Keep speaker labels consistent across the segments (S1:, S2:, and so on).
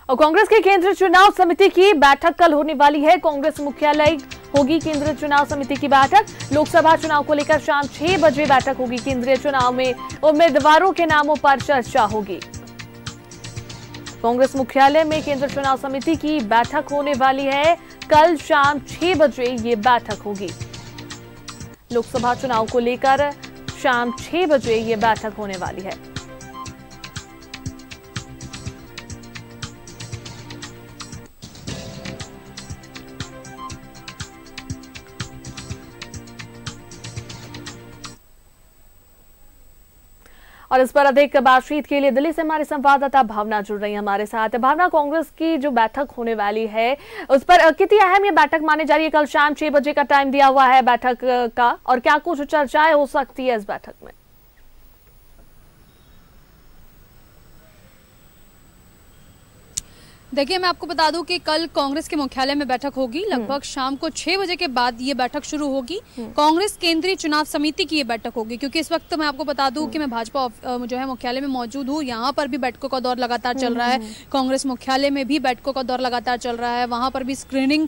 S1: और कांग्रेस की केंद्रीय चुनाव समिति की बैठक कल होने वाली है। कांग्रेस मुख्यालय होगी केंद्रीय चुनाव समिति की बैठक। लोकसभा चुनाव को लेकर शाम 6 बजे बैठक होगी। केंद्रीय चुनाव में उम्मीदवारों के नामों पर चर्चा होगी। कांग्रेस मुख्यालय में केंद्रीय चुनाव समिति की बैठक होने वाली है। कल शाम 6 बजे ये बैठक होगी। लोकसभा चुनाव को लेकर शाम 6 बजे ये बैठक होने वाली है। और इस पर अधिक बातचीत के लिए दिल्ली से हमारे संवाददाता भावना जुड़ रही है हमारे साथ। भावना, कांग्रेस की जो बैठक होने वाली है उस पर कितनी अहम ये बैठक मानी जा रही है? कल शाम 6 बजे का टाइम दिया हुआ है बैठक का, और क्या कुछ चर्चाएं हो सकती है इस बैठक में?
S2: देखिए, मैं आपको बता दूं कि कल कांग्रेस के मुख्यालय में बैठक होगी। लगभग शाम को 6 बजे के बाद ये बैठक शुरू होगी। कांग्रेस केंद्रीय चुनाव समिति की ये बैठक होगी, क्योंकि इस वक्त मैं आपको बता दूं कि मैं भाजपा जो है मुख्यालय में मौजूद हूँ। यहाँ पर भी बैठकों का दौर लगातार चल रहा है। कांग्रेस मुख्यालय में भी बैठकों का दौर लगातार चल रहा है। वहाँ पर भी स्क्रीनिंग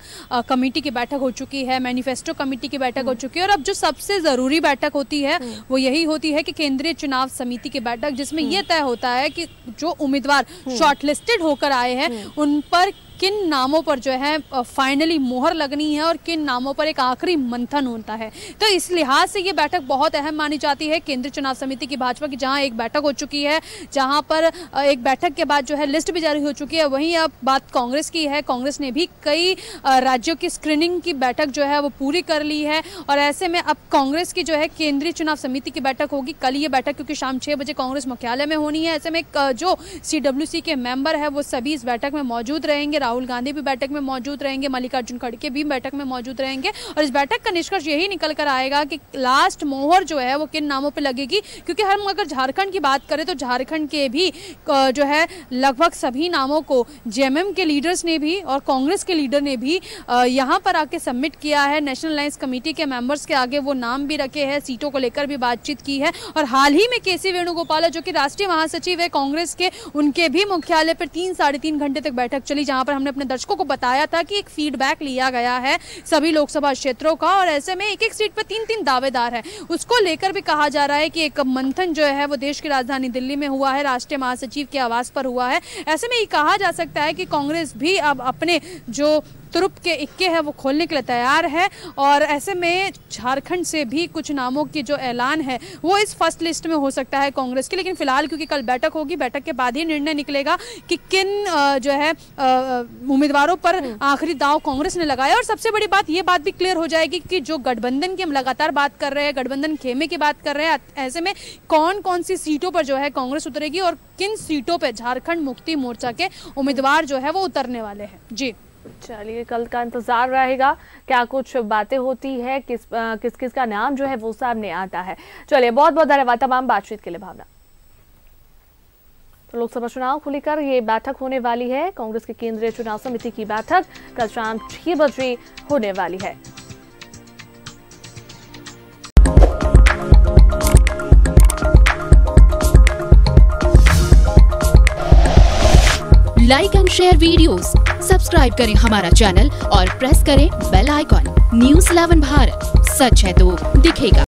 S2: कमेटी की बैठक हो चुकी है, मैनिफेस्टो कमेटी की बैठक हो चुकी है, और अब जो सबसे जरूरी बैठक होती है वो यही होती है कि केंद्रीय चुनाव समिति की बैठक, जिसमें यह तय होता है कि जो उम्मीदवार शॉर्टलिस्टेड होकर आए हैं उन पर किन नामों पर जो है फाइनली मोहर लगनी है और किन नामों पर एक आखिरी मंथन होता है। तो इस लिहाज से ये बैठक बहुत अहम मानी जाती है। केंद्रीय चुनाव समिति की भाजपा की जहां एक बैठक हो चुकी है, जहां पर एक बैठक के बाद जो है लिस्ट भी जारी हो चुकी है, वहीं अब बात कांग्रेस की है। कांग्रेस ने भी कई राज्यों की स्क्रीनिंग की बैठक जो है वो पूरी कर ली है, और ऐसे में अब कांग्रेस की जो है केंद्रीय चुनाव समिति की बैठक होगी। कल ये बैठक क्योंकि शाम 6 बजे कांग्रेस मुख्यालय में होनी है, ऐसे में जो CWC के मेंबर है वो सभी इस बैठक में मौजूद रहेंगे। राहुल गांधी भी बैठक में मौजूद रहेंगे, मल्लिकार्जुन खड़गे भी बैठक में मौजूद रहेंगे, और इस बैठक का निष्कर्ष यही निकल कर आएगा कि लास्ट मोहर जो है वो किन नामों पे लगेगी। क्योंकि हम अगर झारखंड की बात करें तो झारखंड के भी जो है लगभग सभी नामों को JMM के लीडर्स ने भी और कांग्रेस के लीडर ने भी यहाँ पर आके सबमिट किया है। नेशनल अलायंस कमेटी के मेंबर्स के आगे वो नाम भी रखे हैं, सीटों को लेकर भी बातचीत की है। और हाल ही में KC वेणुगोपाल जो कि राष्ट्रीय महासचिव है कांग्रेस के, उनके भी मुख्यालय पर 3-3.5 घंटे तक बैठक चली, जहां पर हमने अपने दर्शकों को बताया था कि एक फीडबैक लिया गया है सभी लोकसभा क्षेत्रों का, और ऐसे में एक सीट पर 3 दावेदार हैं। उसको लेकर भी कहा जा रहा है कि एक मंथन जो है वो देश की राजधानी दिल्ली में हुआ है, राष्ट्रीय महासचिव के आवास पर हुआ है। ऐसे में ये कहा जा सकता है कि कांग्रेस भी अब अपने जो तुरुप के इक्के है वो खोलने के लिए तैयार है, और ऐसे में झारखंड से भी कुछ नामों की जो ऐलान है वो इस फर्स्ट लिस्ट में हो सकता है कांग्रेस की। लेकिन फिलहाल क्योंकि कल बैठक होगी, बैठक के बाद ही निर्णय निकलेगा कि किन जो है उम्मीदवारों पर आखिरी दांव कांग्रेस ने लगाया। और सबसे बड़ी बात ये बात भी क्लियर हो जाएगी कि जो गठबंधन की हम लगातार बात कर रहे हैं, गठबंधन खेमे की बात कर रहे हैं, ऐसे में कौन कौन सी सीटों पर जो है कांग्रेस उतरेगी और किन सीटों पर झारखंड मुक्ति मोर्चा के उम्मीदवार जो है वो उतरने वाले हैं। जी
S1: चलिए, कल का इंतजार रहेगा, क्या कुछ बातें होती है, किस का नाम जो है वो सामने आता है। चलिए, बहुत बहुत धन्यवाद तमाम बातचीत के लिए भावना। तो लोकसभा चुनाव को लेकर ये बैठक होने वाली है। कांग्रेस की केंद्रीय चुनाव समिति की बैठक कल शाम 6 बजे होने वाली है।
S3: Like and share videos, subscribe करें हमारा चैनल और प्रेस करें बेल आइकॉन। News 11 भारत, सच है तो दिखेगा।